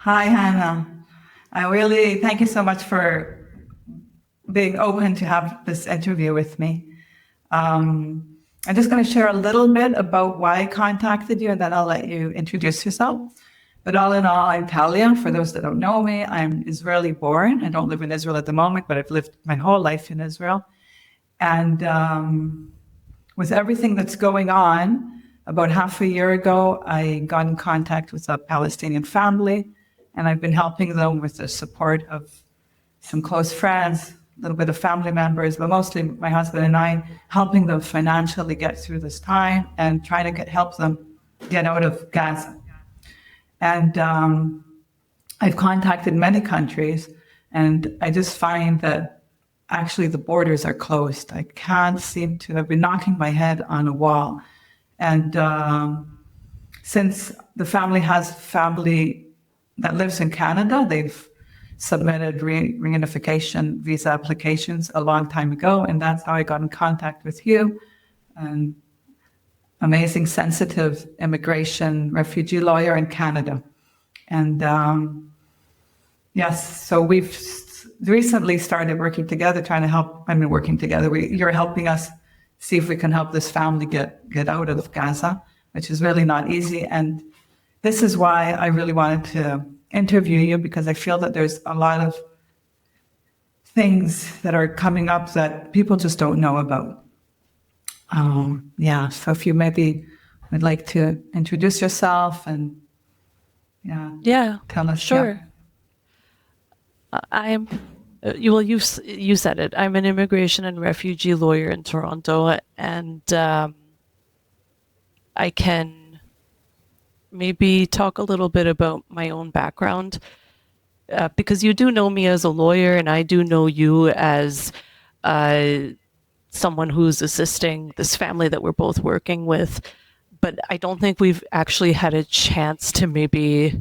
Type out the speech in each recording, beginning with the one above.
Hi, Hannah. I really thank you so much for being open to have this interview with me. I'm just going to share a little bit about why I contacted you, and then I'll let you introduce yourself. But all in all, I'm Talia. For those that don't know me, I'm Israeli born. I don't live in Israel at the moment, but I've lived my whole life in Israel. And with everything that's going on, about half a year ago, I got in contact with a Palestinian family, and I've been helping them with the support of some close friends, a little bit of family members, but mostly my husband and I, helping them financially get through this time and trying to help them get out of Gaza. And I've contacted many countries, and I just find that actually the borders are closed. I can't seem to, I've been knocking my head on a wall. And since the family has family that lives in Canada, they've submitted reunification visa applications a long time ago, and that's how I got in contact with you, an amazing, sensitive immigration refugee lawyer in Canada. And yes, so we've recently started working together, trying to help. I mean, working together. You're helping us see if we can help this family get out of Gaza, which is really not easy. And this is why I really wanted to interview you, because I feel that there's a lot of things that are coming up that people just don't know about. Yeah, so if you maybe would like to introduce yourself and tell us. Sure. I'm well, you said it. I'm an immigration and refugee lawyer in Toronto, and I can maybe talk a little bit about my own background, because you do know me as a lawyer, and I do know you as someone who's assisting this family that we're both working with. But I don't think we've actually had a chance to maybe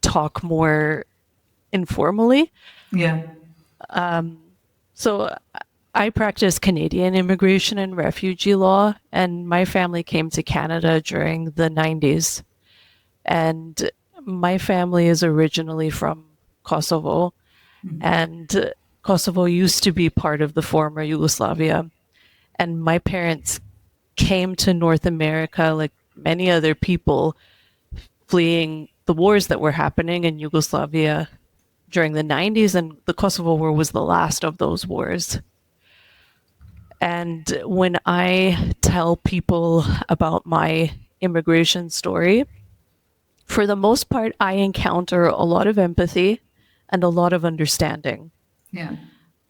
talk more informally. Yeah. So I practice Canadian immigration and refugee law, and my family came to Canada during the 90s. And my family is originally from Kosovo, and Kosovo used to be part of the former Yugoslavia. And my parents came to North America, like many other people, fleeing the wars that were happening in Yugoslavia during the 90s, and the Kosovo War was the last of those wars. And when I tell people about my immigration story, for the most part, I encounter a lot of empathy and a lot of understanding. Yeah.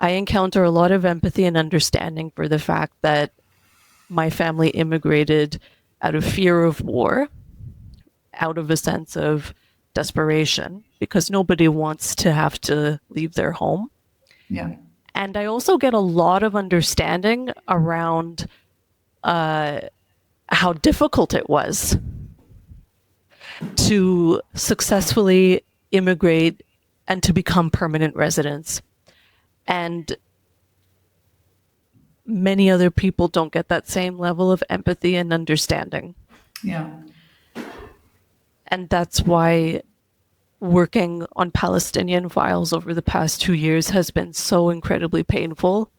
I encounter a lot of empathy and understanding for the fact that my family immigrated out of fear of war, out of a sense of desperation, because nobody wants to have to leave their home. Yeah. And I also get a lot of understanding around how difficult it was to successfully immigrate and to become permanent residents. And many other people don't get that same level of empathy and understanding. Yeah. And that's why working on Palestinian files over the past 2 years has been so incredibly painful,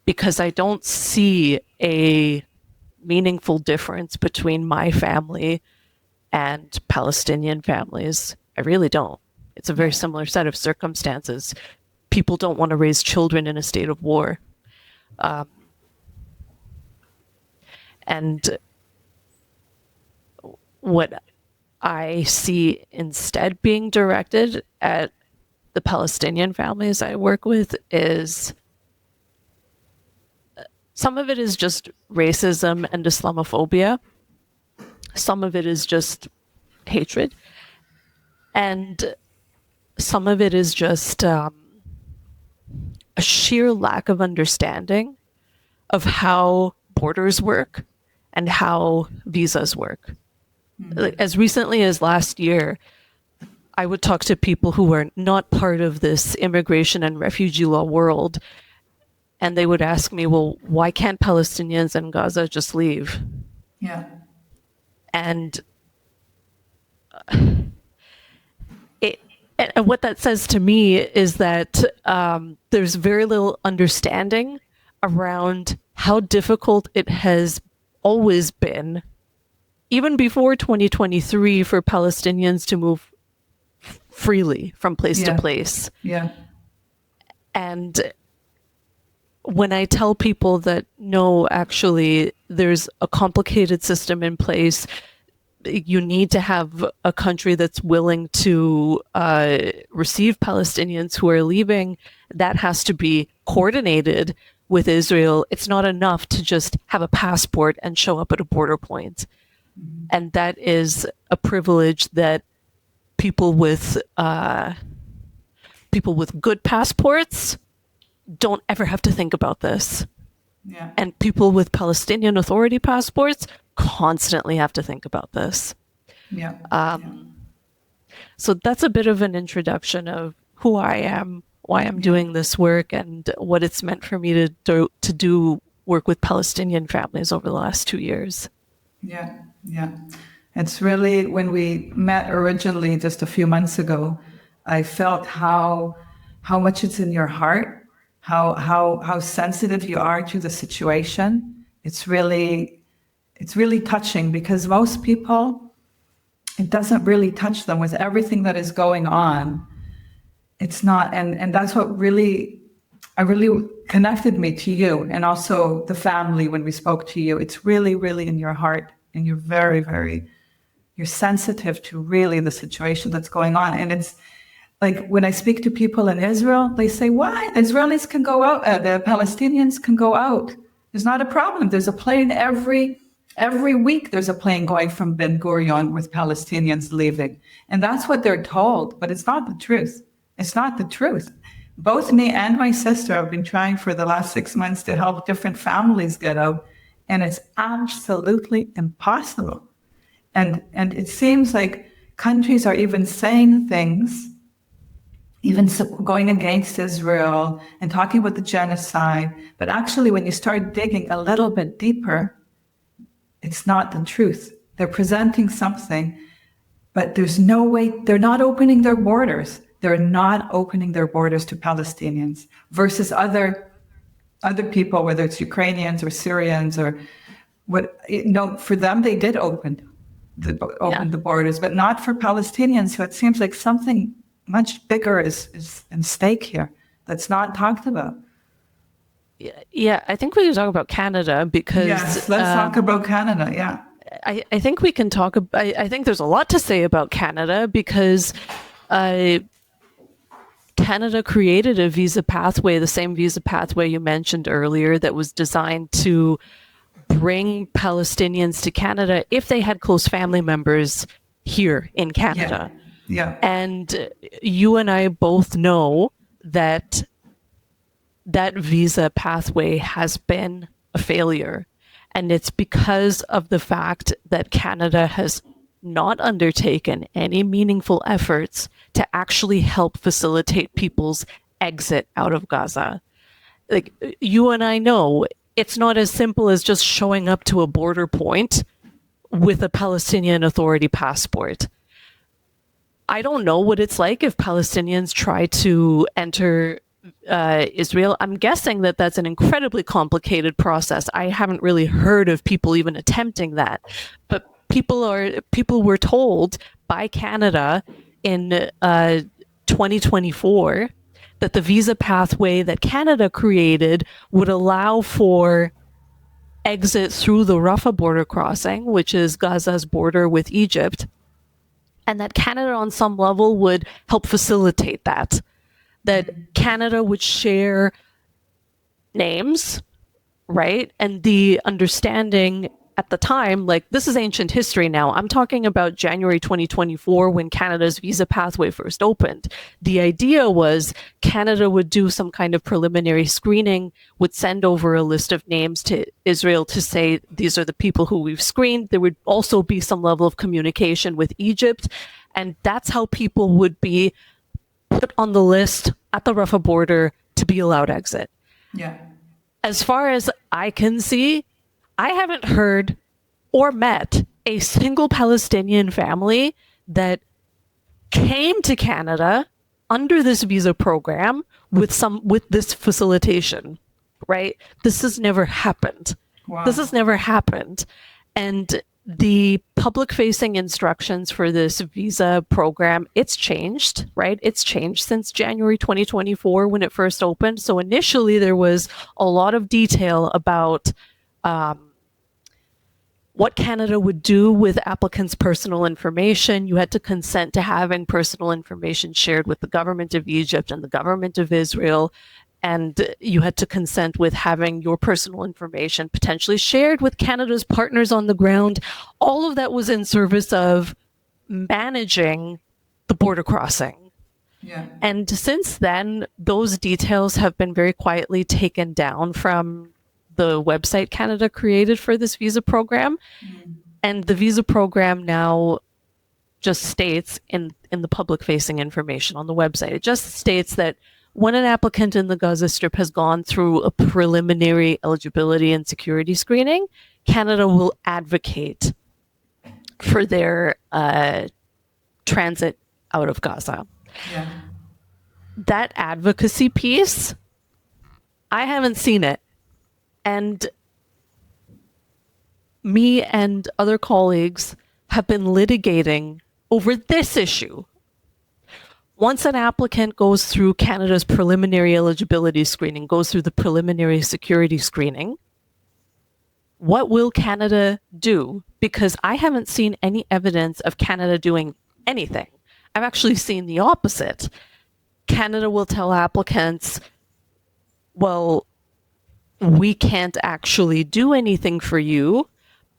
because I don't see a meaningful difference between my family and Palestinian families. I really don't. It's a very similar set of circumstances. People don't want to raise children in a state of war. And what I see instead being directed at the Palestinian families I work with is some of it is just racism and Islamophobia. Some of it is just hatred. And some of it is just a sheer lack of understanding of how borders work and how visas work. Like, as recently as last year, I would talk to people who were not part of this immigration and refugee law world, and they would ask me, well, why can't Palestinians in Gaza just leave? Yeah. And And what that says to me is that there's very little understanding around how difficult it has always been, even before 2023, for Palestinians to move freely from place to Yeah. place. Yeah. And when I tell people that no, actually, there's a complicated system in place, you need to have a country that's willing to receive Palestinians who are leaving. That has to be coordinated with Israel. It's not enough to just have a passport and show up at a border point. And that is a privilege that people with good passports don't ever have to think about this. Yeah. And people with Palestinian Authority passports constantly have to think about this. Yeah. So that's a bit of an introduction of who I am, why I'm doing this work, and what it's meant for me to do work with Palestinian families over the last 2 years. Yeah. Yeah. It's really, when we met originally just a few months ago, I felt how much it's in your heart, how sensitive you are to the situation. It's really touching, because most people, it doesn't really touch them with everything that is going on. It's not, and that's what really connected me to you, and also the family when we spoke to you. It's really, really in your heart, and you're very, very, you're sensitive to really the situation that's going on. And it's like, when I speak to people in Israel, they say, why? The Israelis can go out, the Palestinians can go out. There's not a problem. There's a plane every week. There's a plane going from Ben Gurion with Palestinians leaving. And that's what they're told, but it's not the truth. It's not the truth. Both me and my sister have been trying for the last 6 months to help different families get out, and it's absolutely impossible. And it seems like countries are even saying things, even going against Israel and talking about the genocide. But actually, when you start digging a little bit deeper, it's not the truth. They're presenting something, but there's no way. They're not opening their borders. They're not opening their borders to Palestinians versus other people, whether it's Ukrainians or Syrians or what. For them, they did open the borders, but not for Palestinians. So it seems like something much bigger is in stake here that's not talked about. Yeah, I think we can talk about Canada, because yes, let's talk about Canada. Yeah, I think we can talk. I think there's a lot to say about Canada, because Canada created a visa pathway, the same visa pathway you mentioned earlier, that was designed to bring Palestinians to Canada if they had close family members here in Canada. Yeah. And you and I both know that that visa pathway has been a failure. And it's because of the fact that Canada has not undertaken any meaningful efforts to actually help facilitate people's exit out of Gaza. Like, you and I know, it's not as simple as just showing up to a border point with a Palestinian Authority passport. I don't know what it's like if Palestinians try to enter Israel. I'm guessing that that's an incredibly complicated process. I haven't really heard of people even attempting that. But people were told by Canada in 2024 that the visa pathway that Canada created would allow for exit through the Rafah border crossing, which is Gaza's border with Egypt, and that Canada on some level would help facilitate that Canada would share names, right? And the understanding at the time, like, this is ancient history now. I'm talking about January 2024, when Canada's visa pathway first opened. The idea was Canada would do some kind of preliminary screening, would send over a list of names to Israel to say, these are the people who we've screened. There would also be some level of communication with Egypt. And that's how people would be put on the list at the Rafah border to be allowed exit. Yeah. As far as I can see, I haven't heard or met a single Palestinian family that came to Canada under this visa program with this facilitation, right? This has never happened. Wow. This has never happened. And the public-facing instructions for this visa program, it's changed, right? It's changed since January 2024 when it first opened. So initially there was a lot of detail about what Canada would do with applicants' personal information. You had to consent to having personal information shared with the government of Egypt and the government of Israel. And you had to consent with having your personal information potentially shared with Canada's partners on the ground. All of that was in service of managing the border crossing. Yeah. And since then, those details have been very quietly taken down from the website Canada created for this visa program. And the visa program now just states in the public-facing information on the website, it just states that when an applicant in the Gaza Strip has gone through a preliminary eligibility and security screening, Canada will advocate for their transit out of Gaza. Yeah. That advocacy piece, I haven't seen it. And me and other colleagues have been litigating over this issue. Once an applicant goes through Canada's preliminary eligibility screening, goes through the preliminary security screening, what will Canada do? Because I haven't seen any evidence of Canada doing anything. I've actually seen the opposite. Canada will tell applicants, well, we can't actually do anything for you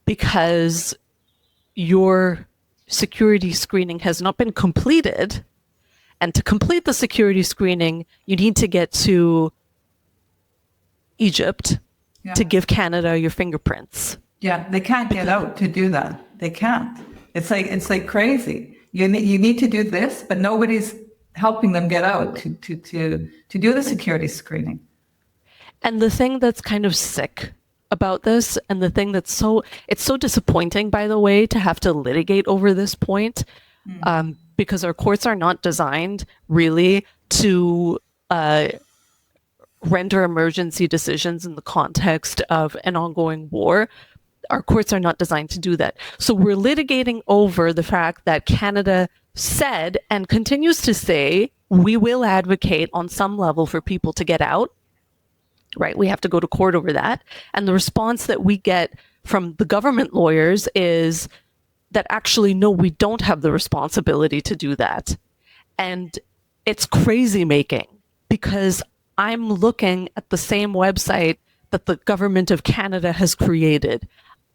because your security screening has not been completed. And to complete the security screening, you need to get to Egypt to give Canada your fingerprints. Yeah, they can't get out to do that. They can't. It's like crazy. You need to do this, but nobody's helping them get out to do the security screening. And the thing that's kind of sick about this, and the thing that's it's so disappointing, by the way, to have to litigate over this point, because our courts are not designed really to render emergency decisions in the context of an ongoing war. Our courts are not designed to do that. So we're litigating over the fact that Canada said and continues to say, we will advocate on some level for people to get out, right? We have to go to court over that. And the response that we get from the government lawyers is that actually, no, we don't have the responsibility to do that. And it's crazy making, because I'm looking at the same website that the government of Canada has created.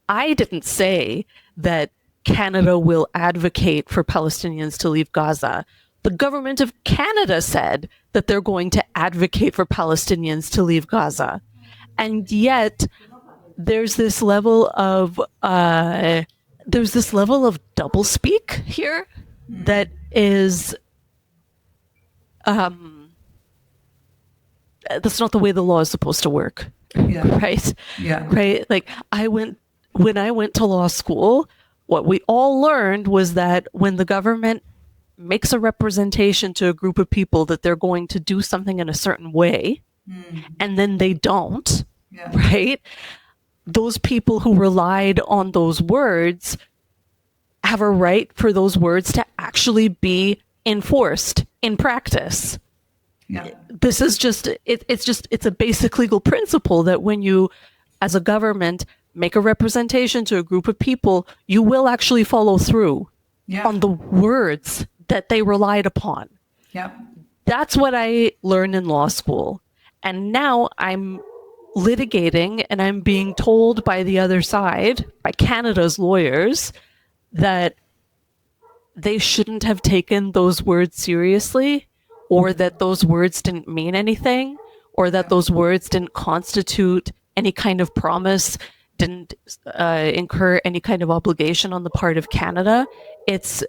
I didn't say that Canada will advocate for Palestinians to leave Gaza. The government of Canada said that they're going to advocate for Palestinians to leave Gaza. And yet there's this level of doublespeak here that is that's not the way the law is supposed to work. Yeah. Right? Yeah. Right? Like when I went to law school, what we all learned was that when the government makes a representation to a group of people that they're going to do something in a certain way, and then they don't, right? Those people who relied on those words have a right for those words to actually be enforced in practice. Yeah. This is it's a basic legal principle that when you, as a government, make a representation to a group of people, you will actually follow through on the words that they relied upon. Yeah. That's what I learned in law school. And now I'm litigating and I'm being told by the other side, by Canada's lawyers, that they shouldn't have taken those words seriously, or that those words didn't mean anything, or that those words didn't constitute any kind of promise, didn't incur any kind of obligation on the part of Canada. It's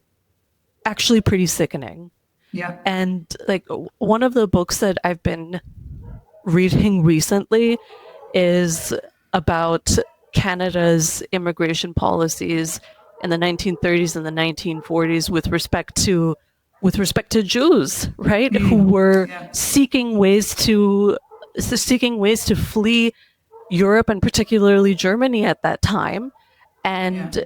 actually pretty sickening. Yeah. And like one of the books that I've been reading recently is about Canada's immigration policies in the 1930s and the 1940s with respect to with respect to Jews, right, who were seeking ways to flee Europe and particularly Germany at that time. And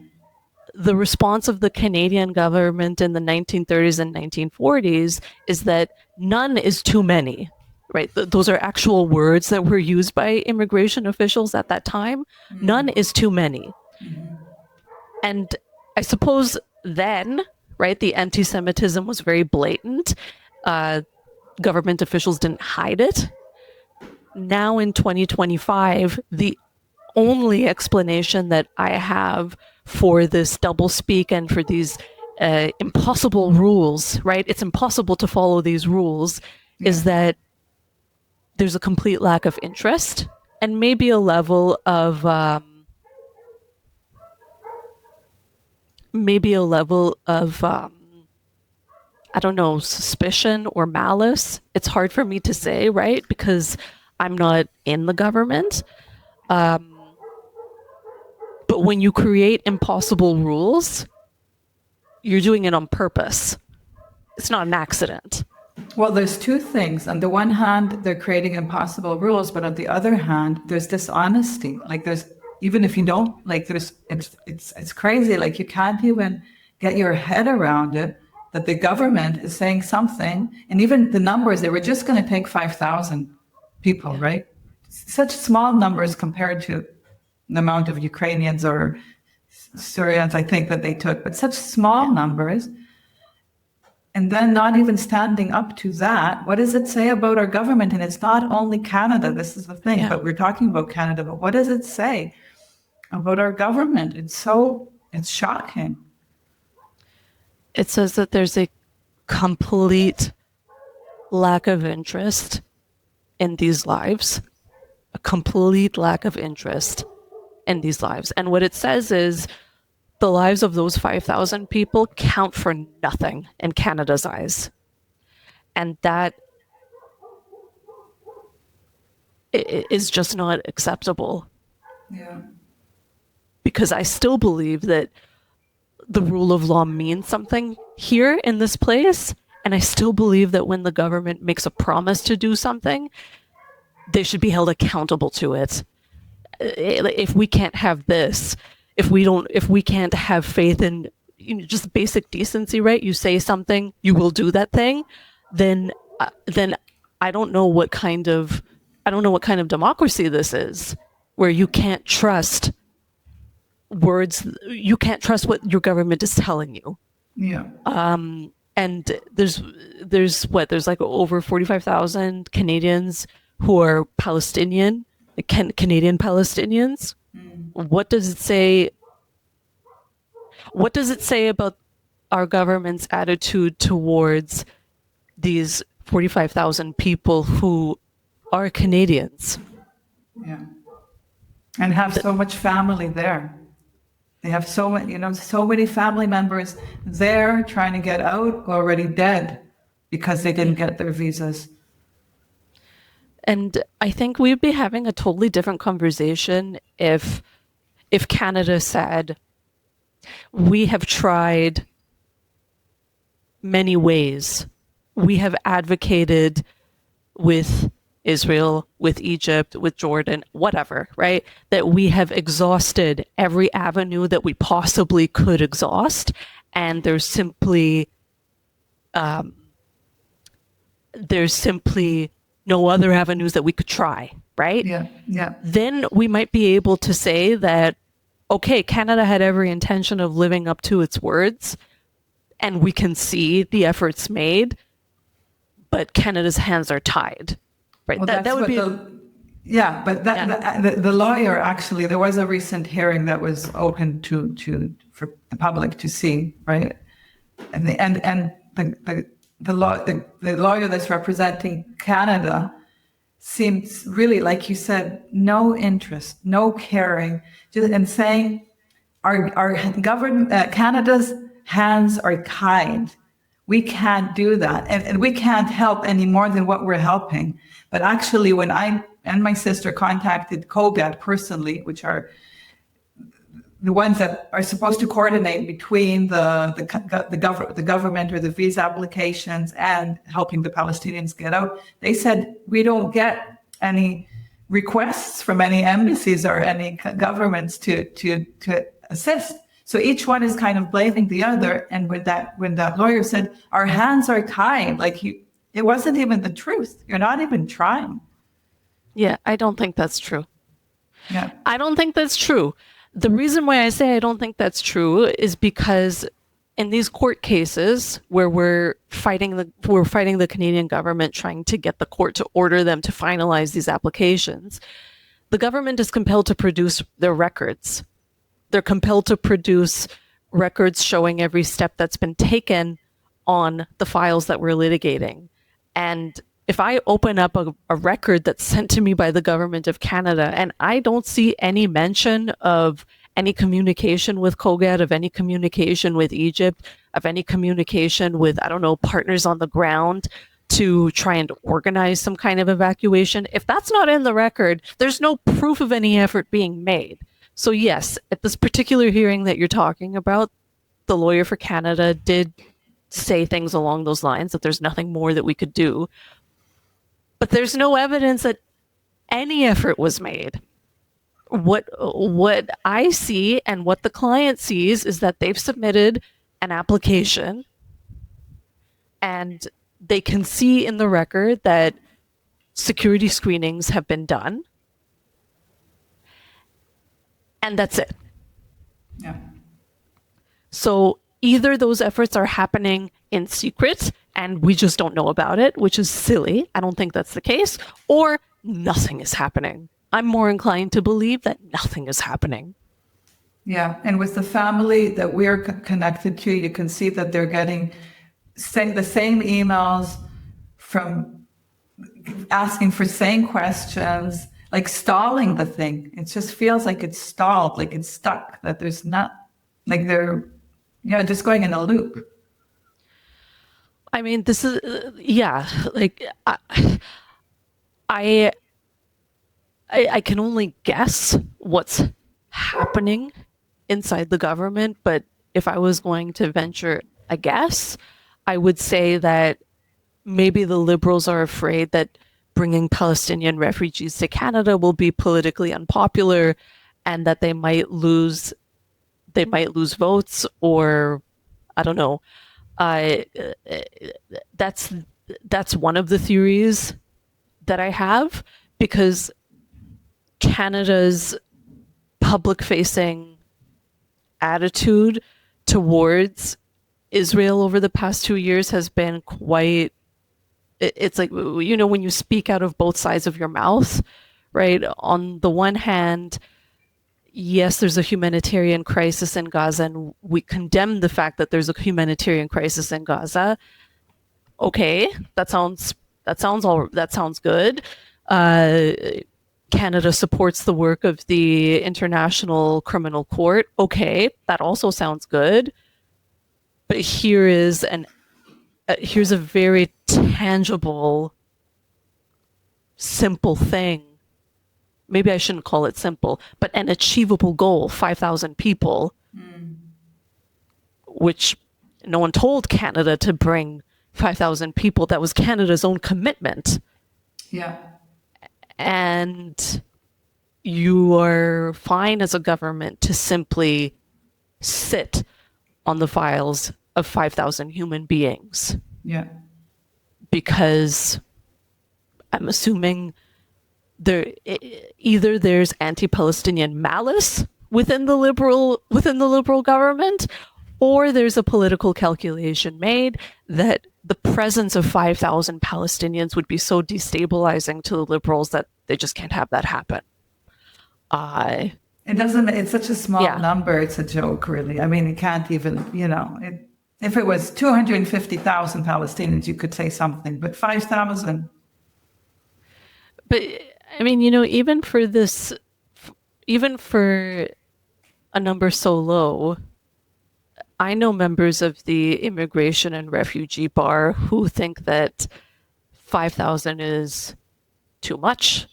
the response of the Canadian government in the 1930s and 1940s is that none is too many, right? Those are actual words that were used by immigration officials at that time. None is too many. And I suppose then, right, the anti-Semitism was very blatant. Government officials didn't hide it. Now in 2025, the only explanation that I have for this doublespeak and for these impossible rules, right? It's impossible to follow these rules, is that there's a complete lack of interest and maybe a level of I don't know, suspicion or malice. It's hard for me to say, right? Because I'm not in the government. But when you create impossible rules, you're doing it on purpose. It's not an accident. Well, there's two things. On the one hand, they're creating impossible rules, but on the other hand, there's dishonesty. Like even if you don't, like it's crazy. Like you can't even get your head around it, that the government is saying something, and even the numbers, they were just going to take 5,000 people, right? Such small numbers compared to the amount of Ukrainians or Syrians, I think, that they took, but such small numbers. And then not even standing up to that, what does it say about our government? And it's not only Canada, this is the thing, but we're talking about Canada, but what does it say about our government? It's shocking. It says that there's a complete lack of interest in these lives, a complete lack of interest in these lives. And what it says is the lives of those 5,000 people count for nothing in Canada's eyes. And that is just not acceptable. Yeah. Because I still believe that the rule of law means something here in this place. And I still believe that when the government makes a promise to do something, they should be held accountable to it. If we can't have this, if we can't have faith in just basic decency, right? You say something, you will do that thing, then I don't know what kind of democracy this is, where you can't trust words, you can't trust what your government is telling you. Yeah. And there's like over 45,000 Canadians who are Palestinian, Canadian Palestinians. What does it say? What does it say about our government's attitude towards these 45,000 people who are Canadians? Yeah. And have so much family there. They have so many family members there trying to get out, already dead because they didn't get their visas. And I think we'd be having a totally different conversation if Canada said, we have tried many ways. We have advocated with Israel, with Egypt, with Jordan, whatever, right? That we have exhausted every avenue that we possibly could exhaust. And there's simply no other avenues that we could try, right? Yeah, yeah. Then we might be able to say that, okay, Canada had every intention of living up to its words, and we can see the efforts made, but Canada's hands are tied, right? Well, that would be... The lawyer, actually, there was a recent hearing that was open for the public to see, right? And the lawyer that's representing Canada seems really, like you said, no interest, no caring, and saying our government, Canada's hands are tied. We can't do that, and we can't help any more than what we're helping. But actually, when I and my sister contacted COGAT personally, which are the ones that are supposed to coordinate between the government or the visa applications and helping the Palestinians get out, they said, we don't get any requests from any embassies or any governments to assist. So each one is kind of blaming the other. And when that lawyer said, our hands are tied, like it wasn't even the truth. You're not even trying. Yeah, I don't think that's true. Yeah. I don't think that's true. The reason why I say I don't think that's true is because in these court cases where we're fighting the Canadian government trying to get the court to order them to finalize these applications, the government is compelled to produce their records. They're compelled to produce records showing every step that's been taken on the files that we're litigating. And if I open up a record that's sent to me by the government of Canada and I don't see any mention of any communication with COGAT, of any communication with Egypt, of any communication with, I don't know, partners on the ground to try and organize some kind of evacuation, if that's not in the record, there's no proof of any effort being made. So yes, at this particular hearing that you're talking about, the lawyer for Canada did say things along those lines, that there's nothing more that we could do. But there's no evidence that any effort was made. What I see and what the client sees is that they've submitted an application and they can see in the record that security screenings have been done. And that's it. Yeah. So either those efforts are happening in secret and we just don't know about it, which is silly. I don't think that's the case. Or nothing is happening. I'm more inclined to believe that nothing is happening. Yeah. And with the family that we're connected to, you can see that they're getting the same emails from asking for same questions, like stalling the thing. It just feels like it's stalled, like it's stuck, that there's not, like they're, just going in a loop. I mean, this is, like, I can only guess what's happening inside the government, but if I was going to venture a guess, I would say that maybe the Liberals are afraid that bringing Palestinian refugees to Canada will be politically unpopular and that they might lose votes, or I don't know. That's one of the theories that I have, because Canada's public-facing attitude towards Israel over the past 2 years has been quite, it's like, when you speak out of both sides of your mouth, right? On the one hand, yes, there's a humanitarian crisis in Gaza, and we condemn the fact that there's a humanitarian crisis in Gaza. Okay, that sounds good. Canada supports the work of the International Criminal Court. Okay, that also sounds good. But here's a very tangible, simple thing. Maybe I shouldn't call it simple, but an achievable goal, 5,000 people, which no one told Canada to bring 5,000 people. That was Canada's own commitment. Yeah. And you are fine as a government to simply sit on the files of 5,000 human beings. Yeah. Because I'm assuming either there's anti-Palestinian malice within the liberal government, or there's a political calculation made that the presence of 5,000 Palestinians would be so destabilizing to the Liberals that they just can't have that happen. It's such a small number, it's a joke, really. I mean, it can't even, if it was 250,000 Palestinians, you could say something, but 5,000. But, I mean, even for a number so low, I know members of the immigration and refugee bar who think that 5,000 is too much.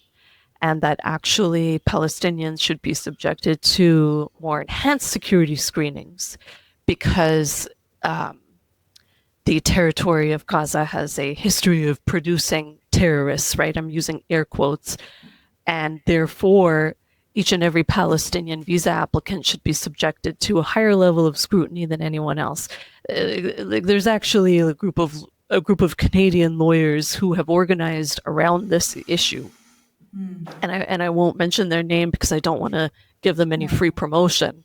and that actually Palestinians should be subjected to more enhanced security screenings because the territory of Gaza has a history of producing terrorists, right? I'm using air quotes. And therefore, each and every Palestinian visa applicant should be subjected to a higher level of scrutiny than anyone else. There's actually a group of Canadian lawyers who have organized around this issue, and I won't mention their name because I don't want to give them any free promotion.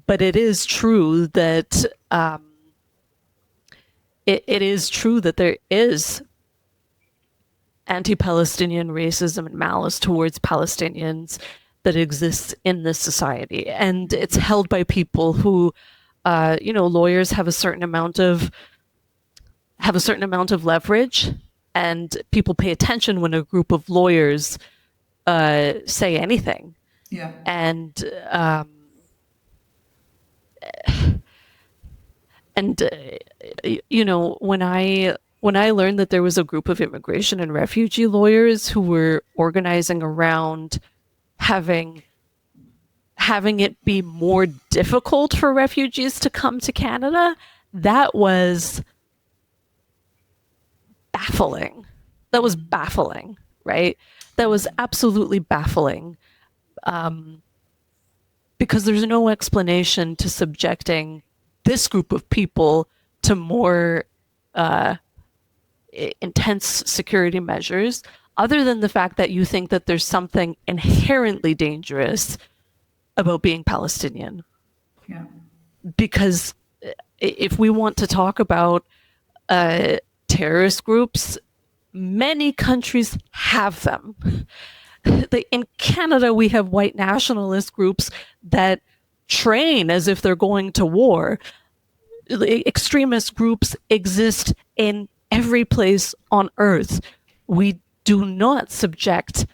But it is true that it is true that there is anti-Palestinian racism and malice towards Palestinians that exists in this society, and it's held by people who, lawyers have a certain amount of leverage, and people pay attention when a group of lawyers say anything. Yeah. And when I learned that there was a group of immigration and refugee lawyers who were organizing around having it be more difficult for refugees to come to Canada, that was baffling. That was baffling, right? That was absolutely baffling. Because there's no explanation to subjecting this group of people to more intense security measures, other than the fact that you think that there's something inherently dangerous about being Palestinian. Yeah. Because if we want to talk about terrorist groups, many countries have them. In Canada, we have white nationalist groups that train as if they're going to war. Extremist groups exist in every place on earth. We do not subject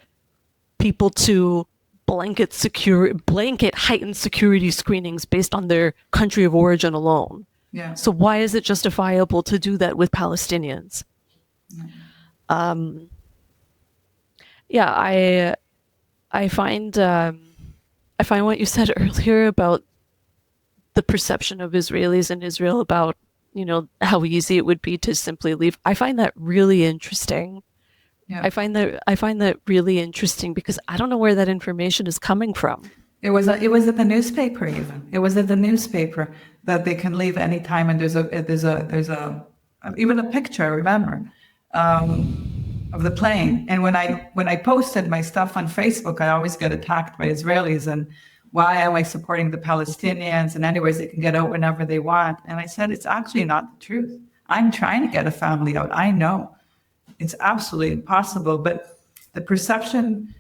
people to blanket heightened security screenings based on their country of origin alone. Yeah. So why is it justifiable to do that with Palestinians? Yeah. I find what you said earlier about the perception of Israelis in Israel about, how easy it would be to simply leave. I find that really interesting. Yeah. I find that really interesting because I don't know where that information is coming from. It was at the newspaper even. It was at the newspaper that they can leave anytime, and there's even a picture, I remember, of the plane. And when I posted my stuff on Facebook, I always get attacked by Israelis and why am I supporting the Palestinians? And anyways, they can get out whenever they want. And I said, it's actually not the truth. I'm trying to get a family out. I know it's absolutely impossible, but the perception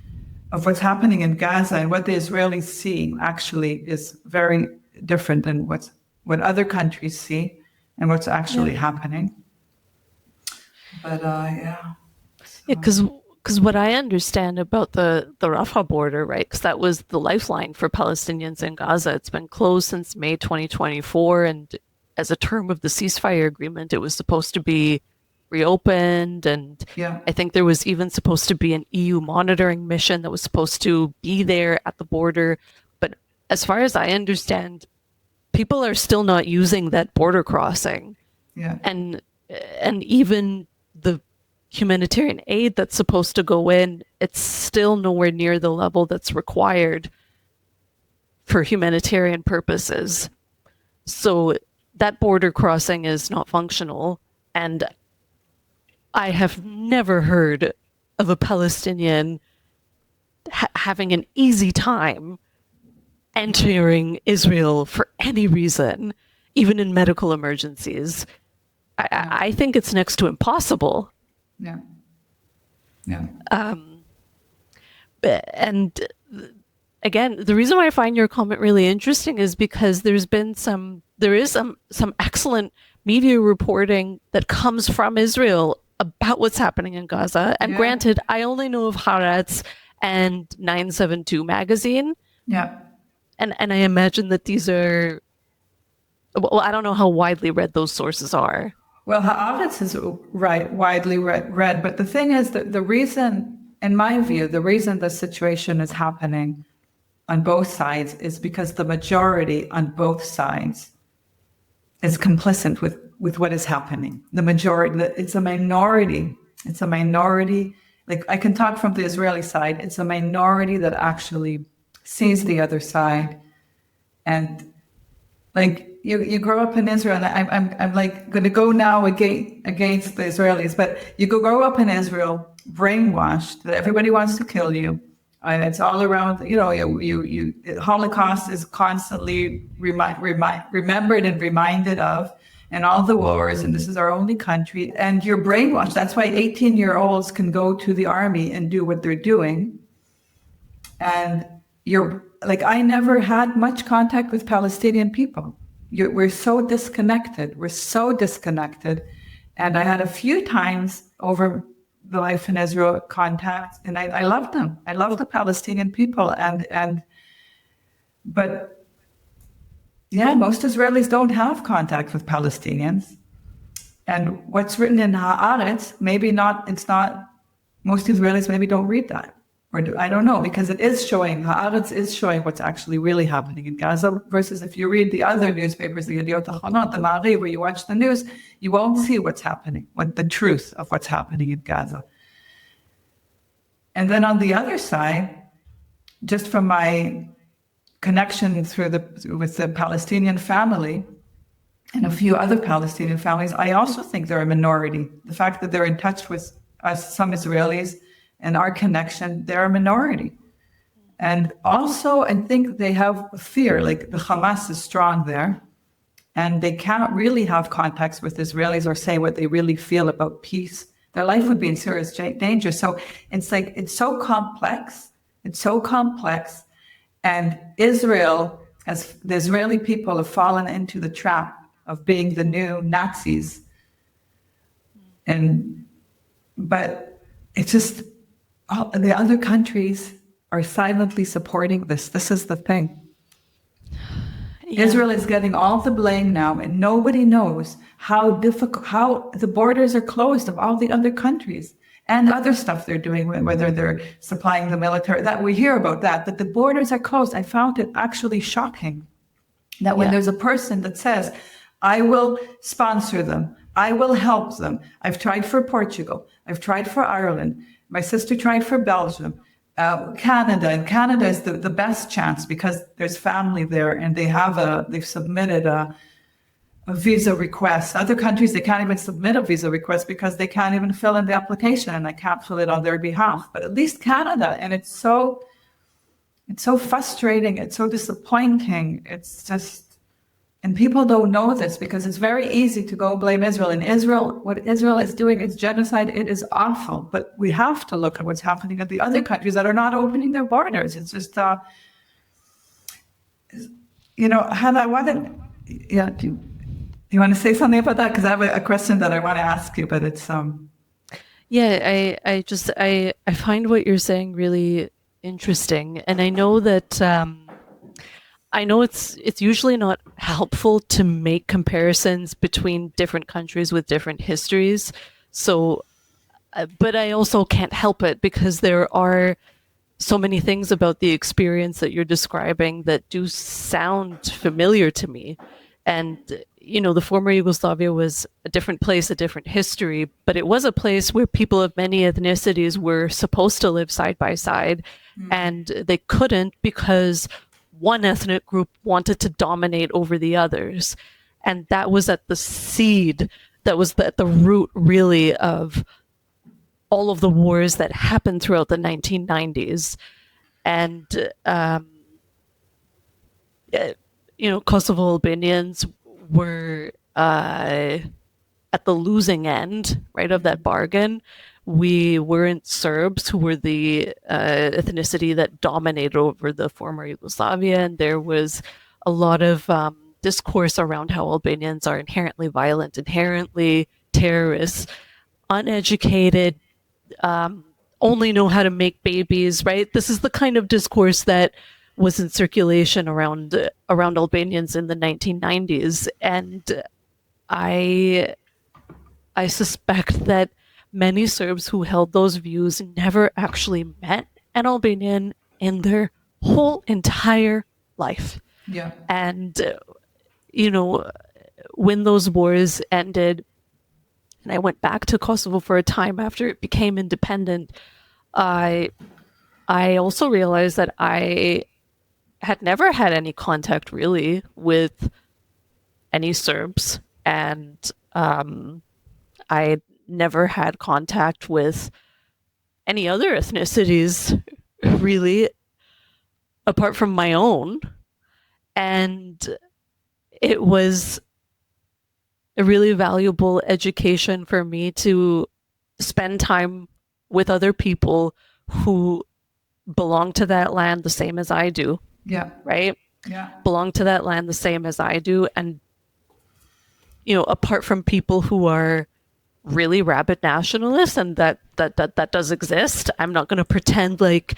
of what's happening in Gaza and what the Israelis see actually is very different than what other countries see and what's actually happening. But yeah. Because what I understand about the Rafah border, right, because that was the lifeline for Palestinians in Gaza. It's been closed since May 2024, and as a term of the ceasefire agreement, it was supposed to be reopened, and I think there was even supposed to be an EU monitoring mission that was supposed to be there at the border. But as far as I understand, people are still not using that border crossing. Yeah. And even the humanitarian aid that's supposed to go in, it's still nowhere near the level that's required for humanitarian purposes. So that border crossing is not functional, and I have never heard of a Palestinian having an easy time entering Israel for any reason, even in medical emergencies. I think it's next to impossible. Yeah. Yeah. And again, the reason why I find your comment really interesting is because there is some excellent media reporting that comes from Israel about what's happening in Gaza. And granted, I only know of Haaretz and 972 magazine. Yeah. And I imagine that these are, well, I don't know how widely read those sources are. Well, Haaretz is widely read, but the thing is that the reason in my view, the reason the situation is happening on both sides is because the majority on both sides is complicit with what is happening. The majority, it's a minority. It's a minority. Like, I can talk from the Israeli side. It's a minority that actually sees the other side. And like, you grow up in Israel, and I'm like going to go now against the Israelis, but you grow up in Israel, brainwashed that everybody wants to kill you. And it's all around, Holocaust is constantly remembered and reminded of, and all the wars, and this is our only country. And you're brainwashed. That's why 18-year-olds can go to the army and do what they're doing. And you're like, I never had much contact with Palestinian people. We're so disconnected. We're so disconnected. And I had a few times over the life in Israel contact, and I love them. I love the Palestinian people. But yeah, most Israelis don't have contact with Palestinians. And what's written in Haaretz, most Israelis maybe don't read that. I don't know, because it is showing, Haaretz is showing what's actually really happening in Gaza, versus if you read the other newspapers, the Yediot Ahronot, the Ma'ariv, where you watch the news, you won't see what's happening, the truth of what's happening in Gaza. And then on the other side, just from my connection with the Palestinian family and a few other Palestinian families, I also think they're a minority. The fact that they're in touch with us, some Israelis, and our connection, they're a minority. And also, I think they have fear, like the Hamas is strong there, and they can't really have contacts with Israelis or say what they really feel about peace. Their life would be in serious danger. So it's like, it's so complex. And Israel, as the Israeli people have fallen into the trap of being the new Nazis. But it's just, the other countries are silently supporting this. This is the thing. Yeah. Israel is getting all the blame now, and nobody knows how the borders are closed of all the other countries and other stuff they're doing, whether they're supplying the military, that we hear about that the borders are closed. I found it actually shocking that when there's a person that says, I will sponsor them, I will help them. I've tried for Portugal, I've tried for Ireland, my sister tried for Belgium, Canada, and Canada is the best chance because there's family there, and they've submitted a visa request. Other countries, they can't even submit a visa request because they can't even fill in the application, and I can't fill it on their behalf. But at least Canada, and it's so frustrating, it's so disappointing. It's just, and people don't know this because it's very easy to go blame Israel. And Israel, what Israel is doing is genocide. It is awful. But we have to look at what's happening at the other countries that are not opening their borders. It's just, Hannah, do you want to say something about that? Because I have a question that I want to ask you, but it's Yeah, I find what you're saying really interesting, and I know that it's usually not helpful to make comparisons between different countries with different histories. So, but I also can't help it because there are so many things about the experience that you're describing that do sound familiar to me. And, the former Yugoslavia was a different place, a different history, but it was a place where people of many ethnicities were supposed to live side by side, and they couldn't because one ethnic group wanted to dominate over the others. And that was at the seed, that was at the root, really, of all of the wars that happened throughout the 1990s. And, Kosovo Albanians were at the losing end, right, of that bargain. We weren't Serbs, who were the ethnicity that dominated over the former Yugoslavia, and there was a lot of discourse around how Albanians are inherently violent, inherently terrorists, uneducated, only know how to make babies, right? This is the kind of discourse that was in circulation around Albanians in the 1990s, and I suspect that many Serbs who held those views never actually met an Albanian in their whole entire life. Yeah. And, when those wars ended, and I went back to Kosovo for a time after it became independent, I also realized that I had never had any contact really with any Serbs, and I never had contact with any other ethnicities really apart from my own. And it was a really valuable education for me to spend time with other people who belong to that land the same as I do. Yeah. Right? Yeah. Belong to that land the same as I do. And, apart from people who are really rabid nationalists, and that does exist. I'm not going to pretend like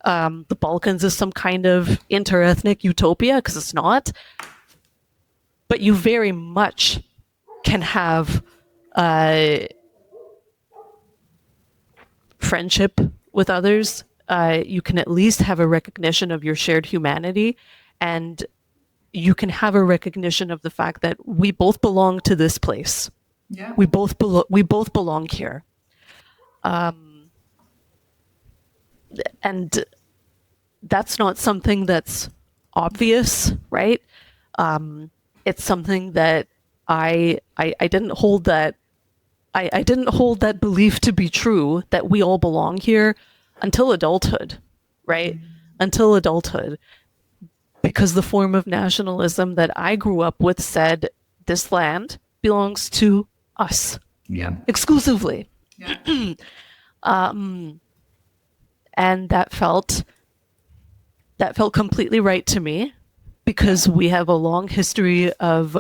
the Balkans is some kind of interethnic utopia, because it's not. But you very much can have friendship with others. You can at least have a recognition of your shared humanity, and you can have a recognition of the fact that we both belong to this place. Yeah. We both belong here. And that's not something that's obvious, right? It's something that I didn't hold that I didn't hold that belief to be true, that we all belong here, until adulthood, right? Until adulthood. Because the form of nationalism that I grew up with said this land belongs to us. Yeah. Exclusively. Yeah. And that felt completely right to me, because we have a long history of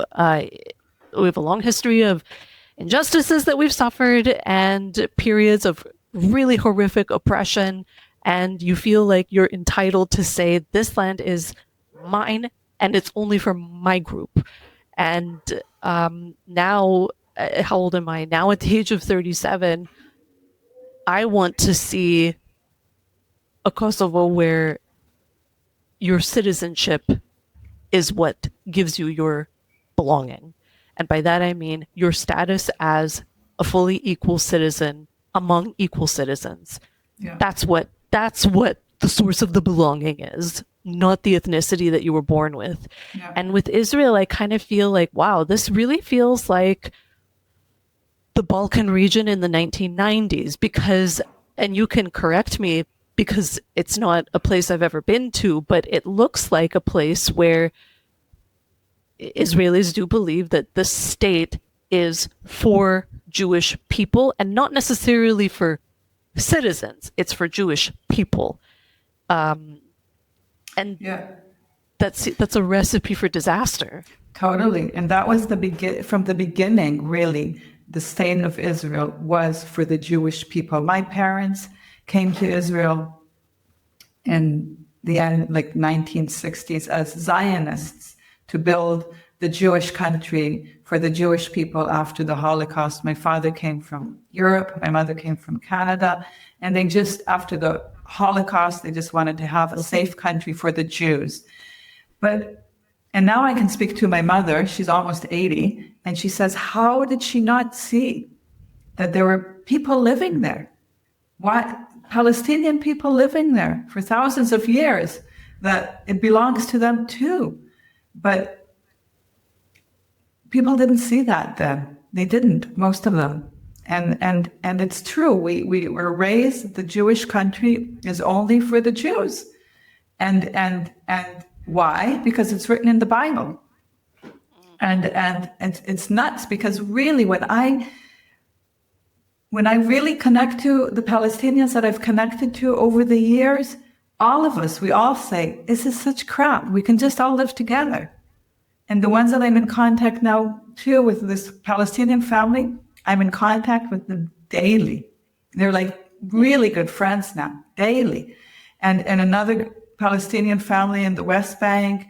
injustices that we've suffered, and periods of really horrific oppression, and you feel like you're entitled to say this land is mine and it's only for my group. And now, how old am I? Now at the age of 37, I want to see a Kosovo where your citizenship is what gives you your belonging. And by that I mean your status as a fully equal citizen among equal citizens. Yeah. That's what the source of the belonging is, not the ethnicity that you were born with. Yeah. And with Israel, I kind of feel like, wow, this really feels like the Balkan region in the 1990s, because, and you can correct me because it's not a place I've ever been to, but it looks like a place where Israelis do believe that the state is for Jewish people and not necessarily for citizens. It's for Jewish people. And Yeah. that's a recipe for disaster. Totally. And that was from the beginning, really, the state of Israel was for the Jewish people. My parents came to Israel in the end, like 1960s, as Zionists to build the Jewish country for the Jewish people after the Holocaust. My father came from Europe, my mother came from Canada, and they just, after the Holocaust, they just wanted to have a safe country for the Jews. And now I can speak to my mother, she's almost 80, and she says, how did she not see that there were people living there? Why? Palestinian people living there for thousands of years, that it belongs to them too. But people didn't see that then. They didn't, most of them. And it's true. We were raised, the Jewish country is only for the Jews. And why? Because it's written in the Bible. And it's nuts, because really when I really connect to the Palestinians that I've connected to over the years, all of us, we all say, this is such crap. We can just all live together. And the ones that I'm in contact now too with this Palestinian family, I'm in contact with them daily. They're like really good friends now, daily. And another Palestinian family in the West Bank,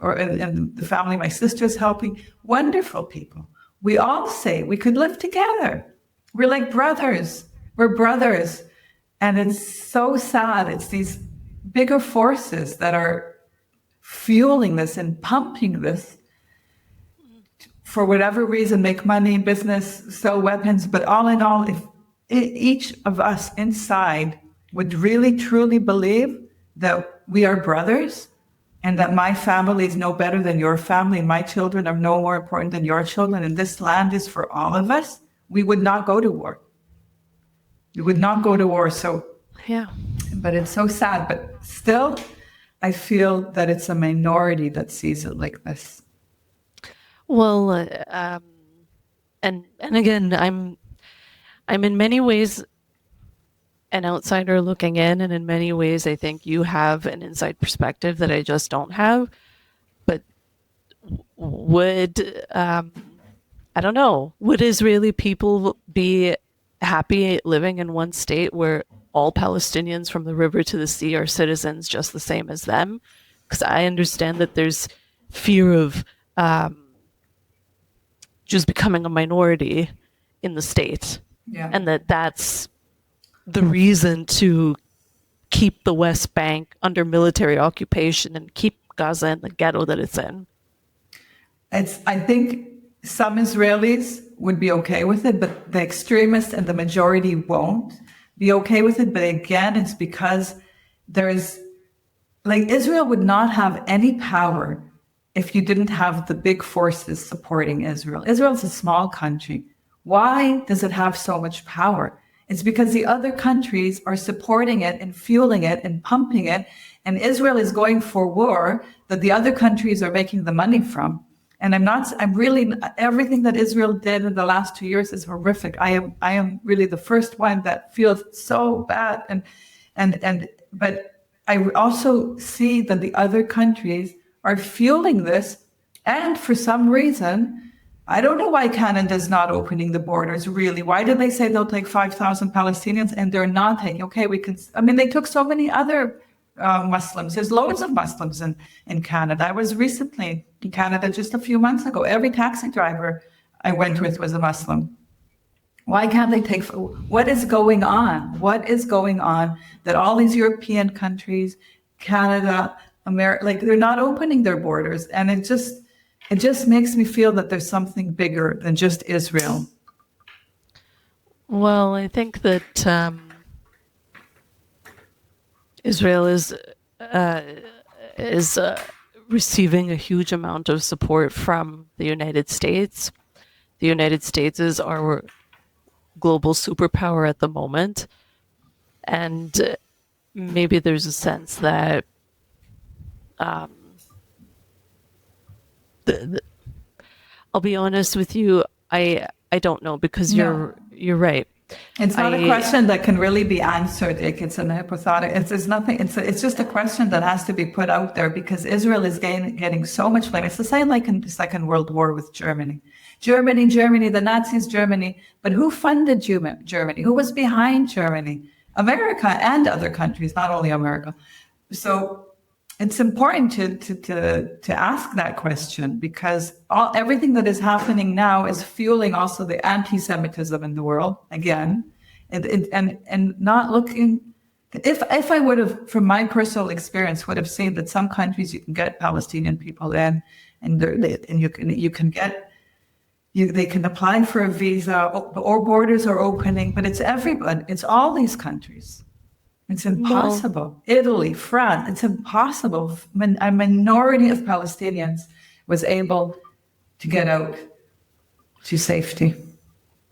and the family my sister's helping, wonderful people. We all say we could live together. We're like brothers. We're brothers. And it's so sad. It's these bigger forces that are fueling this and pumping this for whatever reason, make money, business, sell weapons. But all in all, if each of us inside would really truly believe that we are brothers and that my family is no better than your family and my children are no more important than your children and this land is for all of us, we would not go to war. We would not go to war. So, Yeah. but it's so sad. But still, I feel that it's a minority that sees it like this. Well, and again, I'm in many ways an outsider looking in, and in many ways, I think you have an inside perspective that I just don't have. But would I don't know, would Israeli people be happy living in one state where all Palestinians from the river to the sea are citizens just the same as them? Because I understand that there's fear of just becoming a minority in the state, Yeah. and that's the reason to keep the West Bank under military occupation and keep Gaza in the ghetto that it's in. I think some Israelis would be okay with it, but the extremists and the majority won't be okay with it. But again, it's because Israel would not have any power if you didn't have the big forces supporting Israel. Israel's a small country. Why does it have so much power? It's because the other countries are supporting it and fueling it and pumping it. And Israel is going for war that the other countries are making the money from. And everything that Israel did in the last 2 years is horrific. I am really the first one that feels so bad. But I also see that the other countries are fueling this. And for some reason, I don't know why Canada's not opening the borders, really. Why did they say they'll take 5,000 Palestinians and they're not taking? Okay, they took so many other Muslims. There's loads of Muslims in Canada. I was recently in Canada just a few months ago. Every taxi driver I went with was a Muslim. Why can't they take? What is going on? What is going on that all these European countries, Canada, America, they're not opening their borders? And it just makes me feel that there's something bigger than just Israel. Well, I think that Israel is receiving a huge amount of support from the United States. The United States is our global superpower at the moment, and maybe there's a sense that I'll be honest with you, I don't know, because you're right. It's not a question that can really be answered. It's an hypothetical. It's nothing. It's just a question that has to be put out there because Israel is getting so much blame. It's the same like in the Second World War with Germany. Germany, the Nazis, Germany. But who funded Germany? Who was behind Germany? America and other countries, not only America. So it's important to ask that question because everything that is happening now is fueling also the anti-Semitism in the world again, and not looking. If I would have, from my personal experience, would have seen that some countries you can get Palestinian people in, and they can apply for a visa, or borders are opening, but it's everybody. It's all these countries. It's impossible. Italy, France, it's impossible. A minority of Palestinians was able to get out to safety.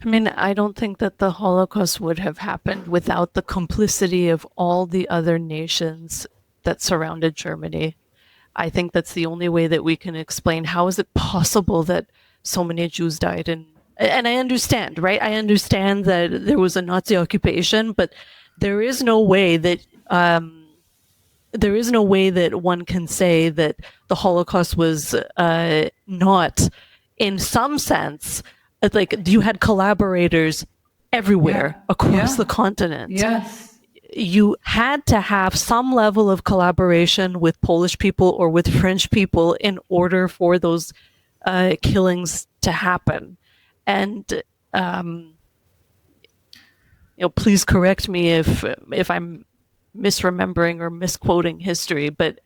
I mean, I don't think that the Holocaust would have happened without the complicity of all the other nations that surrounded Germany. I think that's the only way that we can explain how is it possible that so many Jews died. And I understand, right? I understand that there was a Nazi occupation, but there is no way that one can say that the Holocaust was not, in some sense, like you had collaborators everywhere across the continent. Yes. You had to have some level of collaboration with Polish people or with French people in order for those killings to happen. And please correct me if I'm misremembering or misquoting history, but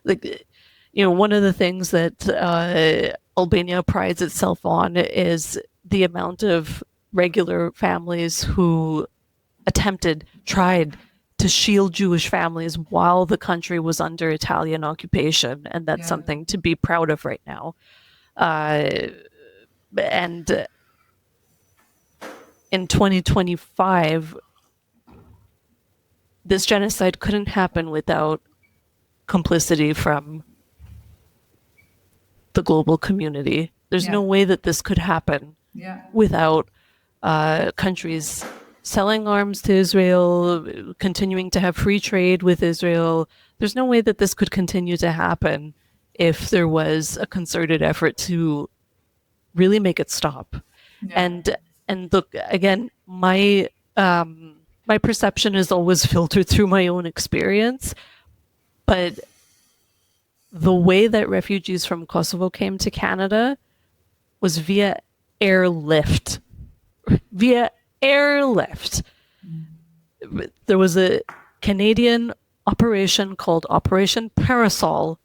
like, one of the things that Albania prides itself on is the amount of regular families who tried to shield Jewish families while the country was under Italian occupation, and that's something to be proud of right now. And in 2025, this genocide couldn't happen without complicity from the global community. There's no way that this could happen without countries selling arms to Israel, continuing to have free trade with Israel. There's no way that this could continue to happen if there was a concerted effort to really make it stop. And look, again, my perception is always filtered through my own experience, but the way that refugees from Kosovo came to Canada was via airlift. Via airlift. There was a Canadian operation called Operation Parasol,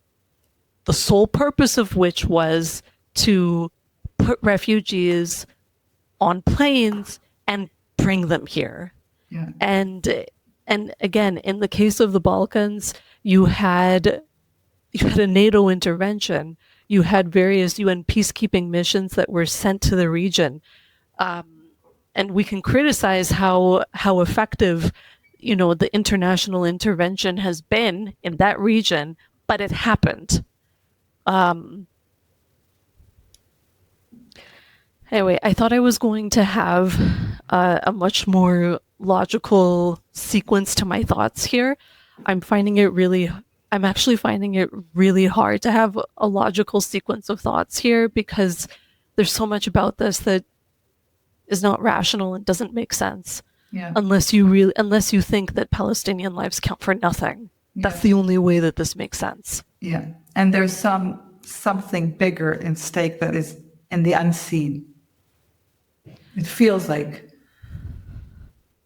the sole purpose of which was to put refugees on planes and bring them here. And again, in the case of the Balkans, you had a NATO intervention. You had various UN peacekeeping missions that were sent to the region. And we can criticize how effective, the international intervention has been in that region, but it happened. Anyway, I thought I was going to have a much more logical sequence to my thoughts here. I'm actually finding it really hard to have a logical sequence of thoughts here because there's so much about this that is not rational and doesn't make sense unless you think that Palestinian lives count for nothing. That's the only way that this makes sense. And there's something bigger in stake that is in the unseen. It feels like.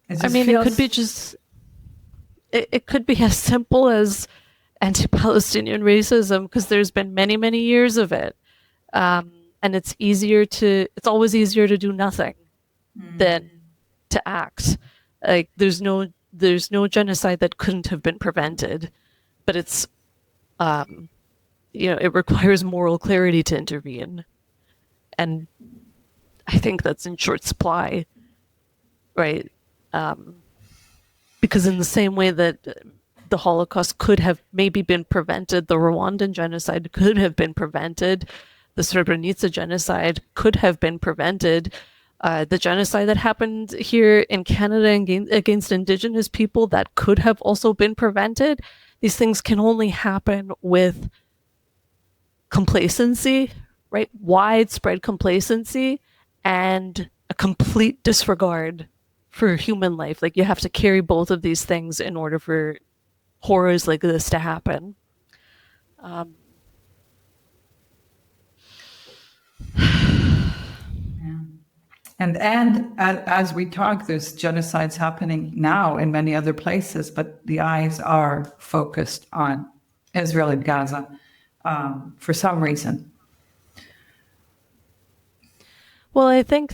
It could be as simple as anti-Palestinian racism, because there's been many, many years of it. And it's always easier to do nothing than to act. Like there's no genocide that couldn't have been prevented, but it's, it requires moral clarity to intervene. And I think that's in short supply, right? Because in the same way that the Holocaust could have maybe been prevented, the Rwandan genocide could have been prevented, the Srebrenica genocide could have been prevented, the genocide that happened here in Canada against Indigenous people, that could have also been prevented. These things can only happen with complacency, right? Widespread complacency and a complete disregard for human life. Like you have to carry both of these things in order for horrors like this to happen. And as we talk, there's genocides happening now in many other places, but the eyes are focused on Israel and Gaza for some reason. Well, I think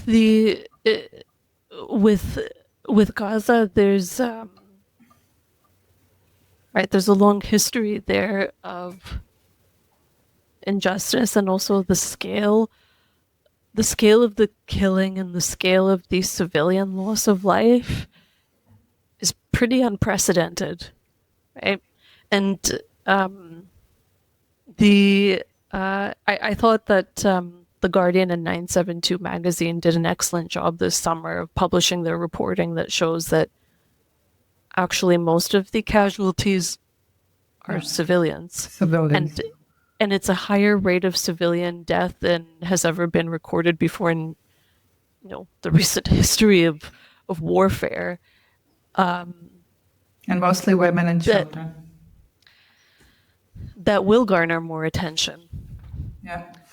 with Gaza, there's there's a long history there of injustice, and also the scale of the killing and the scale of the civilian loss of life is pretty unprecedented, right? And I thought that The Guardian and 972 magazine did an excellent job this summer of publishing their reporting that shows that actually most of the casualties are civilians. And it's a higher rate of civilian death than has ever been recorded before in the recent history of warfare. And mostly women and children. That will garner more attention.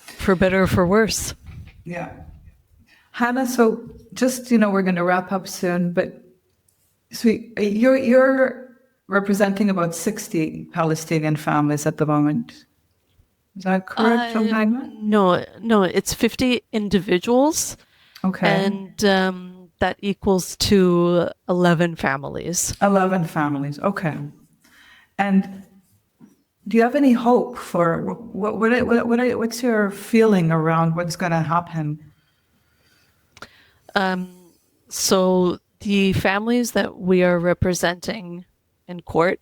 For better or for worse. Hannah, so just, we're going to wrap up soon, but so you're representing about 60 Palestinian families at the moment. Is that correct, Jemima? No, it's 50 individuals, Okay. and that equals to 11 families. 11 families. Okay. And do you have any hope for what's your feeling around what's going to happen? So the families that we are representing in court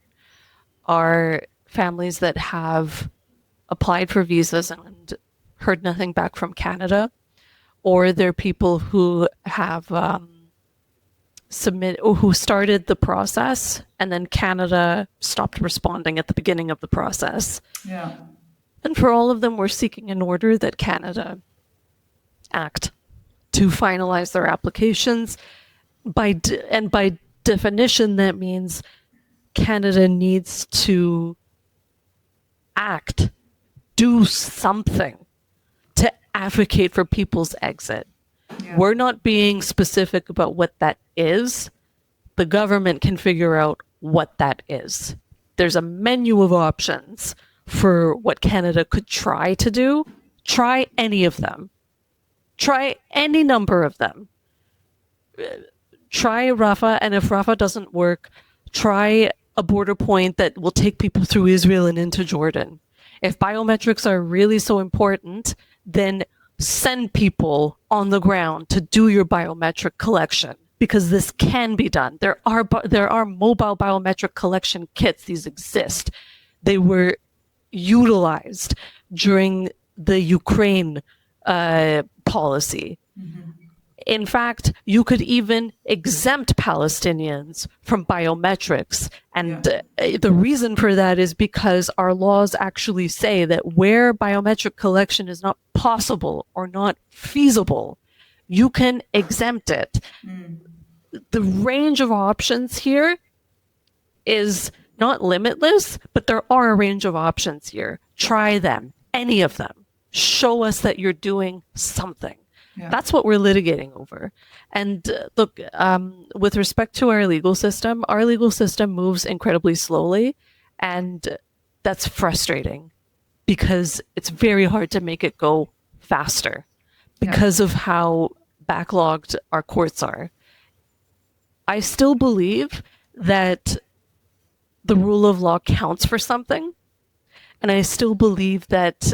are families that have applied for visas and heard nothing back from Canada, or they're people who have who started the process and then Canada stopped responding at the beginning of the process. Yeah. And for all of them, we're seeking an order that Canada act to finalize their applications. By definition, that means Canada needs to act, do something to advocate for people's exit. Yeah. We're not being specific about what that is. The government can figure out what that is. There's a menu of options for what Canada could try to do. Try any of them. Try any number of them. Try Rafah, and if Rafah doesn't work, try a border point that will take people through Israel and into Jordan. If biometrics are really so important, then send people on the ground to do your biometric collection, because this can be done. There are mobile biometric collection kits. These exist. They were utilized during the Ukraine policy. Mm-hmm. In fact, you could even exempt Palestinians from biometrics. And the reason for that is because our laws actually say that where biometric collection is not possible or not feasible, you can exempt it. Mm. The range of options here is not limitless, but there are a range of options here. Try them, any of them. Show us that you're doing something. Yeah. That's what we're litigating over. And look, with respect to our legal system moves incredibly slowly, and that's frustrating because it's very hard to make it go faster because of how backlogged our courts are. I still believe that the rule of law counts for something, and I still believe that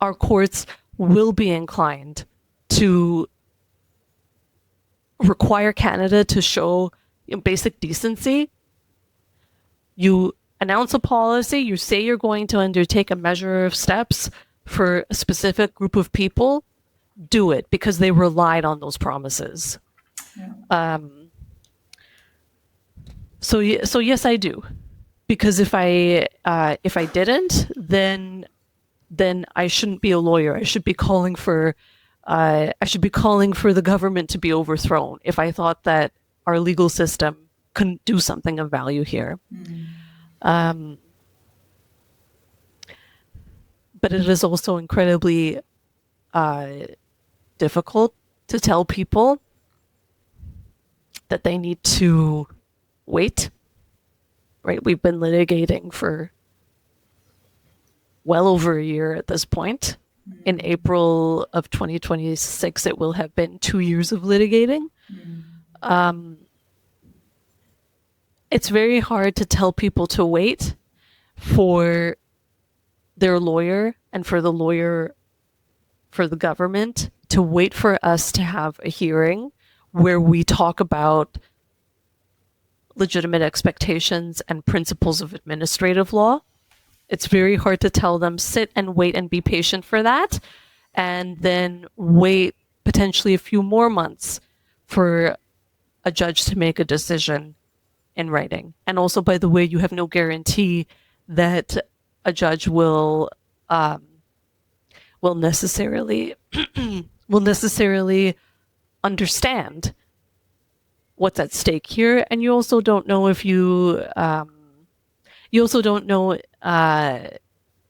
our courts will be inclined to require Canada to show basic decency. You announce a policy, you say you're going to undertake a measure of steps for a specific group of people, do it, because they relied on those promises. Yeah. So yes, I do, because if I didn't, then I shouldn't be a lawyer. I should be calling for the government to be overthrown if I thought that our legal system couldn't do something of value here. Mm. But it is also incredibly difficult to tell people that they need to wait. Right? We've been litigating for well over a year at this point. In April of 2026, it will have been 2 years of litigating. Mm. It's very hard to tell people to wait for their lawyer and for the lawyer for the government to wait for us to have a hearing where we talk about legitimate expectations and principles of administrative law. It's very hard to tell them, sit and wait and be patient for that, and then wait potentially a few more months for a judge to make a decision in writing. And also, by the way, you have no guarantee that a judge will necessarily understand what's at stake here, and you also don't know if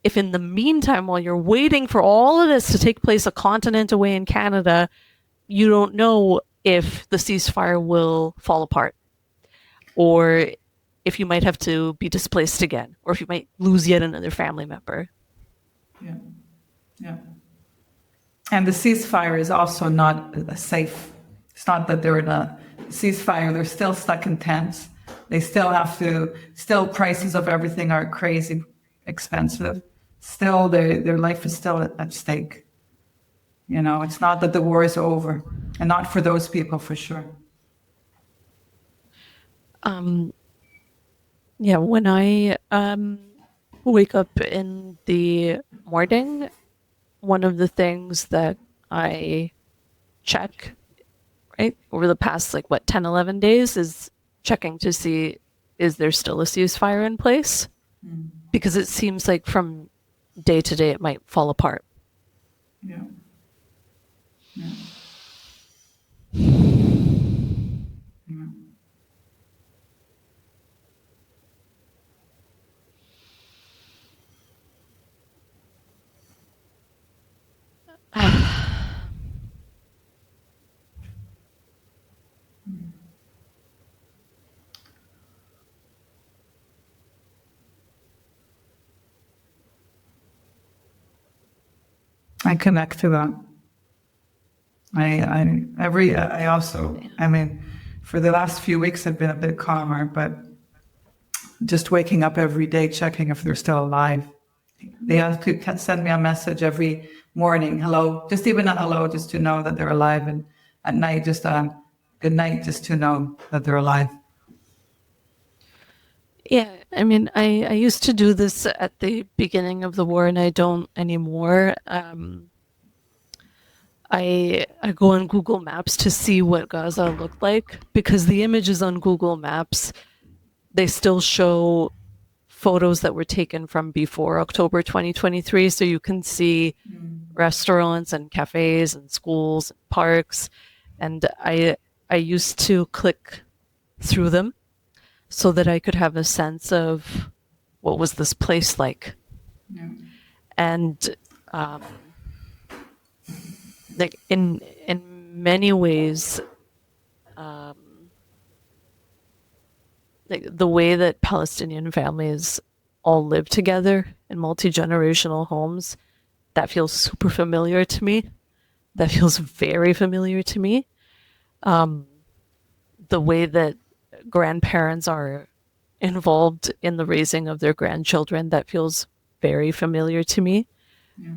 if in the meantime, while you're waiting for all of this to take place a continent away in Canada, you don't know if the ceasefire will fall apart, or if you might have to be displaced again, or if you might lose yet another family member. Yeah. Yeah. And the ceasefire is also not safe. It's not that they're in a ceasefire, they're still stuck in tents. They still have to, still prices of everything are crazy expensive. Still, their life is still at stake. You know, it's not that the war is over, and not for those people for sure. Yeah, when I wake up in the morning, one of the things that I check, right, over the past, like, 10, 11 days is checking to see, is there still a ceasefire in place? Because it seems like from day to day it might fall apart. Yeah. Yeah. Yeah. I connect to that. I also, I mean, for the last few weeks I've been a bit calmer, but just waking up every day, checking if they're still alive. They have to send me a message every morning, hello, just even a hello, just to know that they're alive, and at night, just a good night, just to know that they're alive. Yeah, I mean, I used to do this at the beginning of the war, and I don't anymore. I go on Google Maps to see what Gaza looked like, because the images on Google Maps, they still show photos that were taken from before October 2023, so you can see restaurants and cafes and schools and parks, and I used to click through them so that I could have a sense of what was this place like. Yeah. And like in many ways, like the way that Palestinian families all live together in multi-generational homes, that feels super familiar to me. That feels very familiar to me. The way that grandparents are involved in the raising of their grandchildren, that feels very familiar to me. Yeah.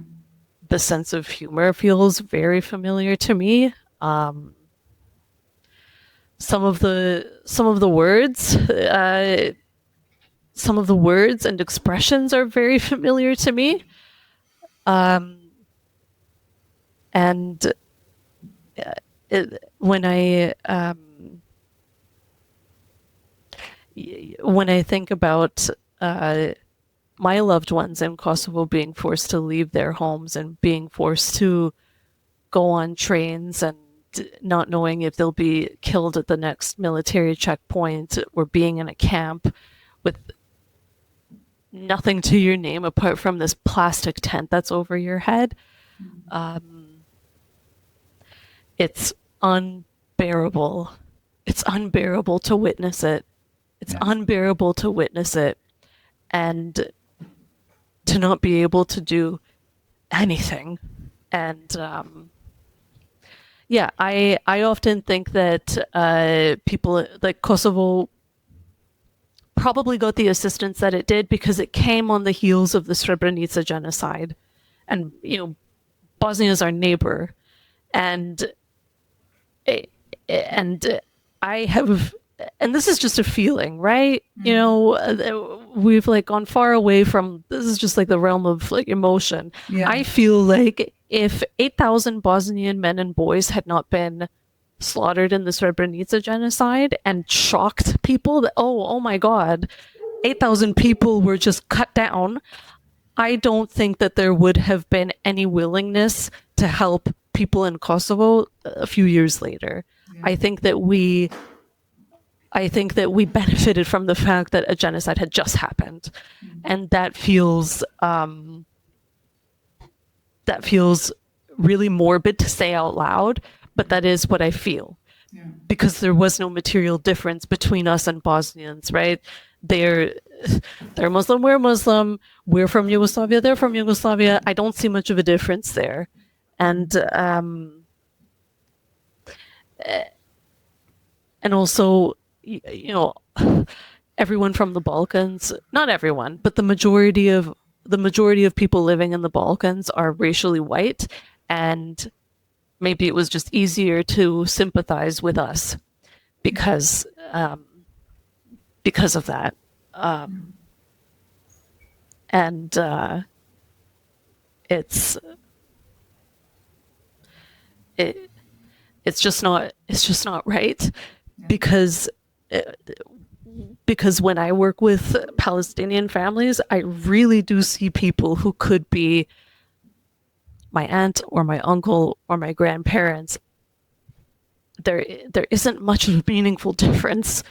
The sense of humor feels very familiar to me. Some of the words and expressions are very familiar to me. And when I think about my loved ones in Kosovo being forced to leave their homes and being forced to go on trains and not knowing if they'll be killed at the next military checkpoint, or being in a camp with nothing to your name apart from this plastic tent that's over your head, it's unbearable. It's unbearable to witness it. It's unbearable to witness it, and to not be able to do anything. And yeah, I often think that people like Kosovo probably got the assistance that it did because it came on the heels of the Srebrenica genocide, and Bosnia is our neighbor, and I have, and this is just a feeling, right? We've like gone far away from, this is just like the realm of like emotion. Yeah. I feel like if 8,000 Bosnian men and boys had not been slaughtered in the Srebrenica genocide and shocked people that, oh my God, 8,000 people were just cut down, I don't think that there would have been any willingness to help people in Kosovo a few years later. Yeah. I think that we benefited from the fact that a genocide had just happened, and that feels really morbid to say out loud, but that is what I feel. Yeah. Because there was no material difference between us and Bosnians, right? They're Muslim, we're Muslim, we're from Yugoslavia, they're from Yugoslavia. I don't see much of a difference there. And also, you know, everyone from the Balkans, not everyone, but the majority of people living in the Balkans are racially white, and maybe it was just easier to sympathize with us because of that. And it's just not right, because when I work with Palestinian families, I really do see people who could be my aunt or my uncle or my grandparents. There isn't much of a meaningful difference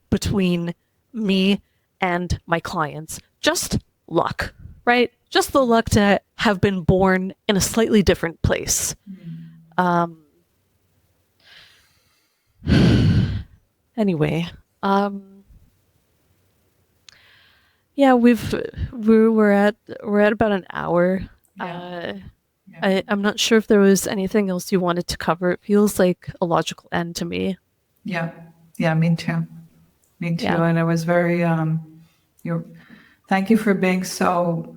between me and my clients. Just luck, right? Just the luck to have been born in a slightly different place. Anyway, yeah, we're at about an hour. Yeah. I'm not sure if there was anything else you wanted to cover. It feels like a logical end to me. Yeah, me too. Me too. Yeah. And it was very, thank you for being so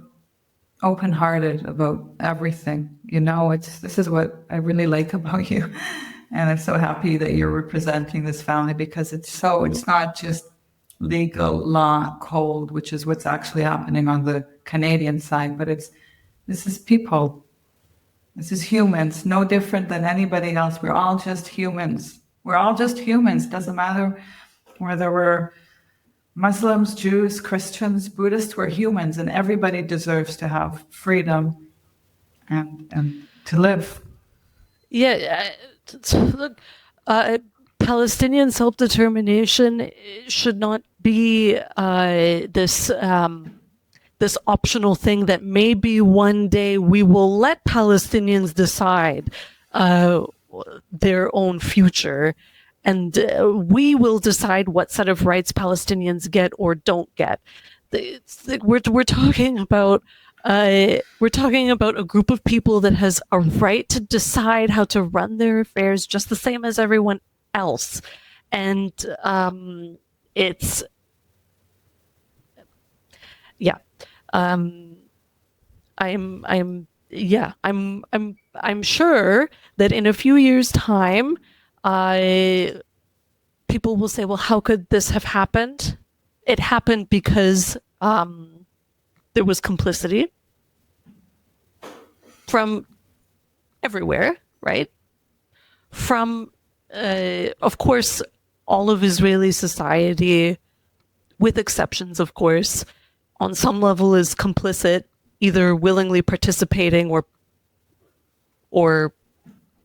open-hearted about everything. This is what I really like about you. And I'm so happy that you're representing this family, because it's not just legal law cold, which is what's actually happening on the Canadian side, but this is people. This is humans, no different than anybody else. We're all just humans. We're all just humans. Doesn't matter whether we're Muslims, Jews, Christians, Buddhists, we're humans, and everybody deserves to have freedom and to live. Yeah, look, Palestinian self-determination should not be this optional thing that maybe one day we will let Palestinians decide their own future, and we will decide what set of rights Palestinians get or don't get. We're talking about a group of people that has a right to decide how to run their affairs just the same as everyone else, and it's yeah. I'm sure that in a few years' time, people will say, well, how could this have happened? It happened because there was complicity from everywhere, right? From, of course, all of Israeli society, with exceptions, of course, on some level is complicit, either willingly participating or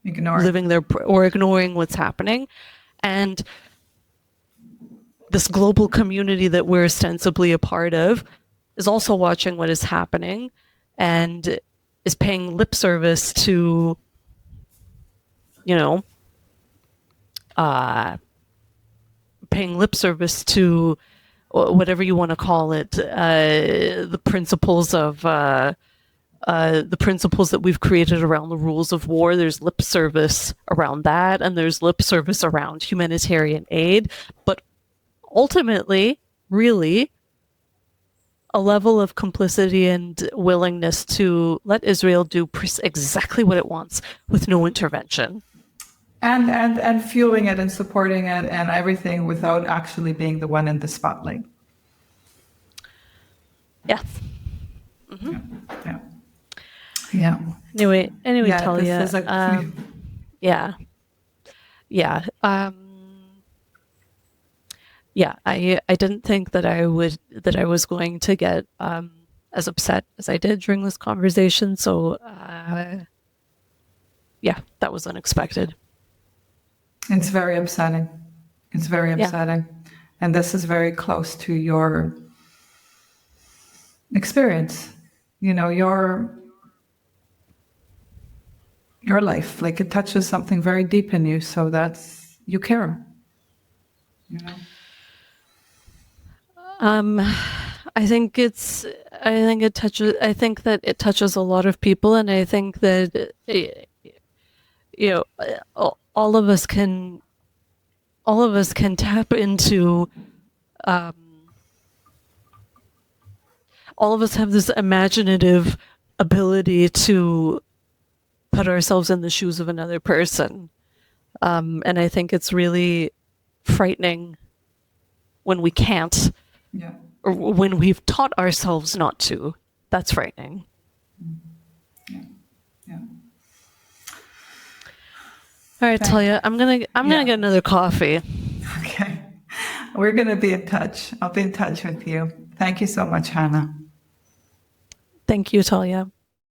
living their, or ignoring what's happening. And this global community that we're ostensibly a part of is also watching what is happening and is paying lip service to, whatever you want to call it, the principles that we've created around the rules of war. There's lip service around that, and there's lip service around humanitarian aid. But ultimately, really, a level of complicity and willingness to let Israel do exactly what it wants with no intervention. And fueling it and supporting it and everything without actually being the one in the spotlight. Yeah. Mm-hmm. Yeah. Anyway, yeah, Talia. Yeah. I didn't think that I was going to get as upset as I did during this conversation. So, that was unexpected. It's very upsetting. It's very upsetting. And this is very close to your experience. Your your life. Like, it touches something very deep in you, so that's, you care. You know? I think that it touches a lot of people, and I think that all of us can tap into, all of us have this imaginative ability to put ourselves in the shoes of another person. And I think it's really frightening when we can't, Yeah. or when we've taught ourselves not to. That's frightening. Yeah. Yeah. All right, Talia, I'm gonna get another coffee. Okay. We're going to be in touch. I'll be in touch with you. Thank you so much, Hana. Thank you, Talia.